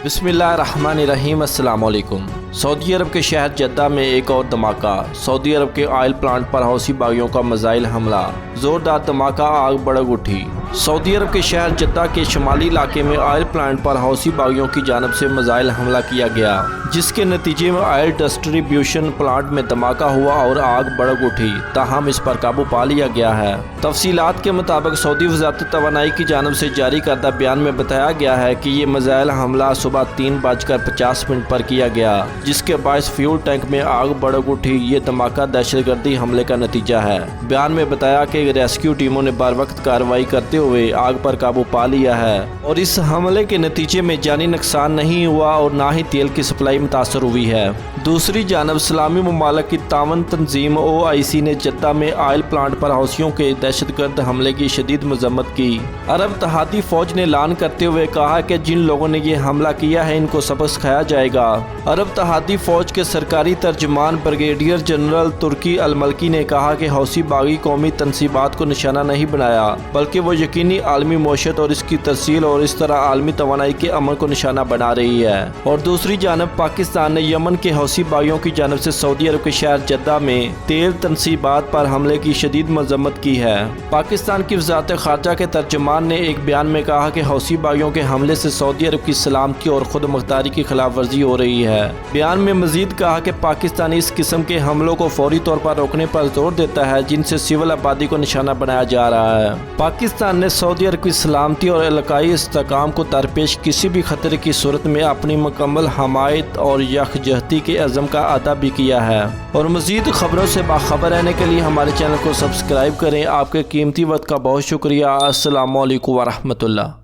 بسم اللہ الرحمن الرحیم۔ السلام علیکم۔ سعودی عرب کے شہر جدہ میں ایک اور دھماکہ۔ سعودی عرب کے آئل پلانٹ پر حوثی باغیوں کا میزائل حملہ، زوردار دھماکہ، آگ بھڑک اٹھی۔ سعودی عرب کے شہر جدہ کے شمالی علاقے میں آئل پلانٹ پر حوثی باغیوں کی جانب سے میزائل حملہ کیا گیا، جس کے نتیجے میں آئل ڈسٹریبیوشن پلانٹ میں دھماکہ ہوا اور آگ بھڑک اٹھی، تاہم اس پر قابو پا لیا گیا ہے۔ تفصیلات کے مطابق سعودی وزارت توانائی کی جانب سے جاری کردہ بیان میں بتایا گیا ہے کہ یہ میزائل حملہ صبح 3:50 پر کیا گیا، جس کے باعث فیول ٹینک میں آگ بھڑک اٹھی۔ یہ دھماکہ دہشت گردی حملے کا نتیجہ ہے۔ بیان میں بتایا کہ ریسکیو ٹیموں نے بر وقت کارروائی کرتے ہوئے آگ پر قابو پا لیا ہے اور اس حملے کے نتیجے میں جانی نقصان نہیں ہوا اور نہ ہی تیل کی سپلائی متاثر ہوئی ہے۔ دوسری جانب اسلامی ممالک کی تعاون تنظیم OIC نے جدہ میں آئل پلانٹ پر حوثیوں کے دہشت گرد حملے کی شدید مذمت کی۔ عرب اتحادی فوج نے اعلان کرتے ہوئے کہا کہ جن لوگوں نے یہ حملہ کیا ہے ان کو سبق سکھایا جائے گا۔ عرب اتحادی فوج کے سرکاری ترجمان بریگیڈیئر جنرل ترکی الملکی نے کہا کہ حوثی باغی قومی تنصیبات کو نشانہ نہیں بنایا، بلکہ وہ یقینی عالمی معیشت اور اس کی ترسیل اور اس طرح عالمی توانائی کے امن کو نشانہ بنا رہی ہے۔ اور دوسری جانب پاکستان نے یمن کے حوثی باغیوں کی جانب سے سعودی عرب کے شہر جدہ میں تیل تنصیبات پر حملے کی شدید مذمت کی ہے۔ پاکستان کی وزارت خارجہ کے ترجمان نے ایک بیان میں کہا کہ حوثی باغیوں کے حملے سے سعودی عرب کی سلامتی اور خود مختاری کی خلاف ورزی ہو رہی ہے۔ بیان میں مزید کہا کہ پاکستان اس قسم کے حملوں کو فوری طور پر روکنے پر زور دیتا ہے جن سے سول آبادی کو نشانہ بنایا جا رہا ہے۔ پاکستان نے سعودی عرب کی سلامتی اور علاقائی استحکام کو درپیش کسی بھی خطرے کی صورت میں اپنی مکمل حمایت اور یکجہتی کے عزم کا اعادہ بھی کیا ہے۔ اور مزید خبروں سے باخبر رہنے کے لیے ہمارے چینل کو سبسکرائب کریں۔ آپ کے قیمتی وقت کا بہت شکریہ۔ السلام علیکم ورحمۃ اللہ۔